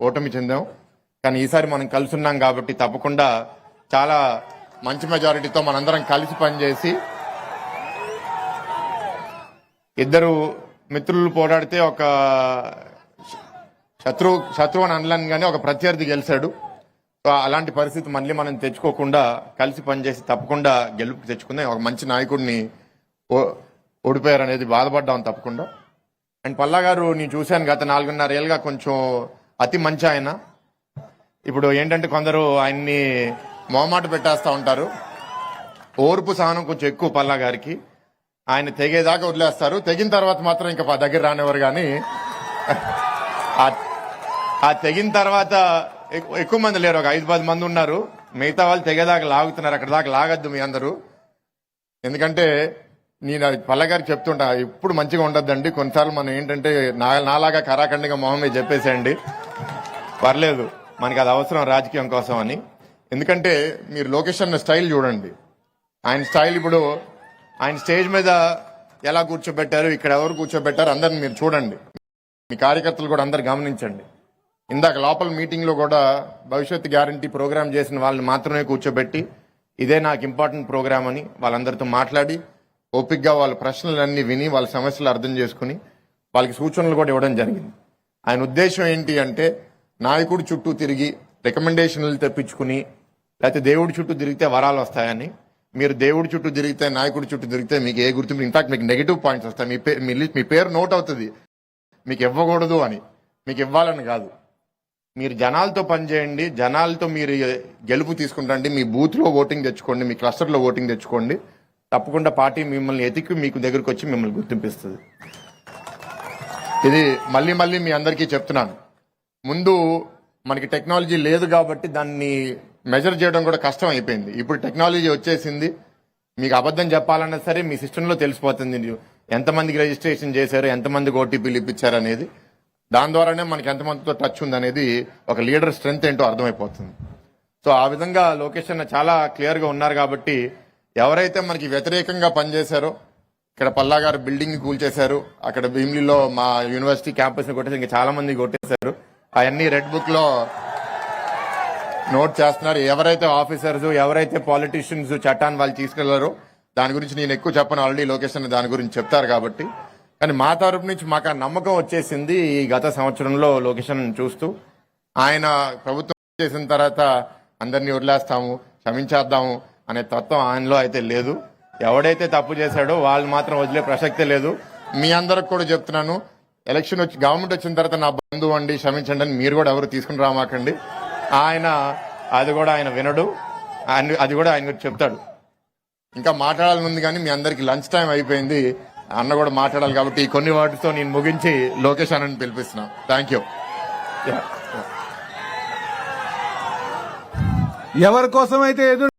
ఓటమి చెందాం. కానీ ఈసారి మనం కలిసి ఉన్నాం కాబట్టి తప్పకుండా చాలా మంచి మెజారిటీతో మనందరం కలిసి పనిచేసి ఇద్దరు మిత్రులు పోరాడితే ఒక శత్రువు అని అనలేను కానీ ఒక ప్రత్యర్థి గెలిచాడు. సో అలాంటి పరిస్థితి మళ్ళీ మనం తెచ్చుకోకుండా కలిసి పనిచేసి తప్పకుండా గెలుపు తెచ్చుకుందాం. ఒక మంచి నాయకుడిని ఓడిపోయారు అనేది బాధపడ్డాం తప్పకుండా. అండ్ పల్లా గారు నేను చూశాను గత 4.5 ఏళ్ళుగా కొంచెం అతి మంచి ఆయన. ఇప్పుడు ఏంటంటే కొందరు ఆయన్ని మొహమాట పెట్టేస్తూ ఉంటారు. ఓర్పు సహనం కొంచెం ఎక్కువ పల్లా గారికి. ఆయన తెగేదాకా వదిలేస్తారు, తెగిన తర్వాత మాత్రం ఇంకా దగ్గర రానివ్వరు. కానీ ఆ తెగిన తర్వాత ఎక్కువ మంది లేరు, ఒక 5-10 మంది ఉన్నారు. మిగతా వాళ్ళు తెగేదాకా లాగుతున్నారు. అక్కడ దాకా లాగద్దు మీ అందరూ. ఎందుకంటే నేను పల్లగారికి చెప్తుంటా, ఇప్పుడు మంచిగా ఉండద్దండి. కొన్నిసార్లు మనం ఏంటంటే నాలాగా కరాఖండిగా మొహం మీద చెప్పేసేయండి, పర్లేదు, మనకి అది అవసరం రాజకీయం కోసం అని. ఎందుకంటే మీరు లోకేష్ అన్న స్టైల్ చూడండి. ఆయన స్టైల్ ఇప్పుడు ఆయన స్టేజ్ మీద ఎలా కూర్చోబెట్టారు, ఇక్కడ ఎవరు కూర్చోబెట్టారు అందరిని మీరు చూడండి. మీ కార్యకర్తలు కూడా అందరు గమనించండి. ఇందాక లోపల మీటింగ్ లో కూడా భవిష్యత్ గ్యారంటీ ప్రోగ్రామ్ చేసిన వాళ్ళని మాత్రమే కూర్చోబెట్టి ఇదే నాకు ఇంపార్టెంట్ ప్రోగ్రామ్ అని వాళ్ళందరితో మాట్లాడి ఓపిక్గా వాళ్ళ ప్రశ్నలన్నీ విని వాళ్ళ సమస్యలు అర్థం చేసుకుని వాళ్ళకి సూచనలు కూడా ఇవ్వడం జరిగింది. ఆయన ఉద్దేశం ఏంటి అంటే నాయకుడి చుట్టూ తిరిగి రికమెండేషన్లు తెప్పించుకుని లేకపోతే దేవుడి చుట్టూ తిరిగితే వరాలు వస్తాయని. మీరు దేవుడి చుట్టూ తిరిగితే నాయకుడి చుట్టూ తిరిగితే మీకు ఏ గుర్తింపు, ఇన్ఫాక్ట్ మీకు నెగిటివ్ పాయింట్స్ వస్తాయి. మీ పేరు నోట్ అవుతుంది, మీకు ఇవ్వకూడదు అని. మీకు ఇవ్వాలని కాదు, మీరు జనాలతో పనిచేయండి, జనాలతో మీరు గెలుపు తీసుకుంటండి. మీ బూత్ లో ఓటింగ్ తెచ్చుకోండి, మీ క్లస్టర్ లో ఓటింగ్ తెచ్చుకోండి. తప్పకుండా పార్టీ మిమ్మల్ని ఎతికి మీకు దగ్గరకు వచ్చి మిమ్మల్ని గుర్తింపిస్తుంది. ఇది మళ్ళీ మళ్ళీ మీ అందరికీ చెప్తున్నాను. ముందు మనకి టెక్నాలజీ లేదు కాబట్టి దాన్ని మెజర్ చేయడం కూడా కష్టం అయిపోయింది. ఇప్పుడు టెక్నాలజీ వచ్చేసింది. మీకు అబద్ధం చెప్పాలన్నా సరే మీ సిస్టంలో తెలిసిపోతుంది ఎంతమందికి రిజిస్ట్రేషన్ చేశారు, ఎంతమందికి ఓటీపీలు ఇప్పించారు అనేది. దాని ద్వారానే మనకి ఎంతమందితో టచ్ ఉంది అనేది ఒక లీడర్ స్ట్రెంగ్త్ ఏంటో అర్థమైపోతుంది. సో ఆ విధంగా లోకేష్ అన్న చాలా క్లియర్ గా ఉన్నారు కాబట్టి ఎవరైతే మనకి వ్యతిరేకంగా పనిచేశారో, ఇక్కడ పల్లా గారు బిల్డింగ్ కూల్చేశారు, అక్కడ భీమిలిలో మా యూనివర్సిటీ క్యాంపస్ ని కొట్టేసి ఇంకా చాలా మంది కొట్టేశారు. అవన్నీ రెడ్ బుక్ లో నోట్ చేస్తున్నారు. ఎవరైతే ఆఫీసర్స్, ఎవరైతే పాలిటీషియన్స్ చట్టాన్ని వాళ్ళు తీసుకెళ్లారో దాని గురించి నేను ఎక్కువ చెప్పను, ఆల్రెడీ లోకేష్ అన్న దాని గురించి చెప్తారు కాబట్టి. కానీ మా తరపు నుంచి మాకు ఆ నమ్మకం వచ్చేసింది ఈ గత సంవత్సరంలో లోకేష్ అన్న చూస్తూ. ఆయన ప్రభుత్వం చేసిన తర్వాత అందరినీ వదిలేస్తాము, క్షమించేద్దాము అనే తత్వం ఆయనలో అయితే లేదు. ఎవడైతే తప్పు చేశాడో వాళ్ళు మాత్రం వదిలే ప్రసక్తే లేదు. మీ అందరికి కూడా చెప్తున్నాను, ఎలక్షన్ వచ్చి గవర్నమెంట్ వచ్చిన తర్వాత నా బంధువు అండి క్షమించండి అని మీరు కూడా ఎవరు తీసుకుని రామాకండి. అది కూడా ఆయన వినడు, అది కూడా ఆయన చెప్తాడు. ఇంకా మాట్లాడాలని ఉంది కానీ మీ అందరికి లంచ్ టైం అయిపోయింది, అన్న కూడా మాట్లాడాలి కాబట్టి ఈ కొన్ని వాటితో నేను ముగించి లోకేష్ అన్నని పిలిపిస్తున్నా. Thank you. ఎవరి కోసం అయితే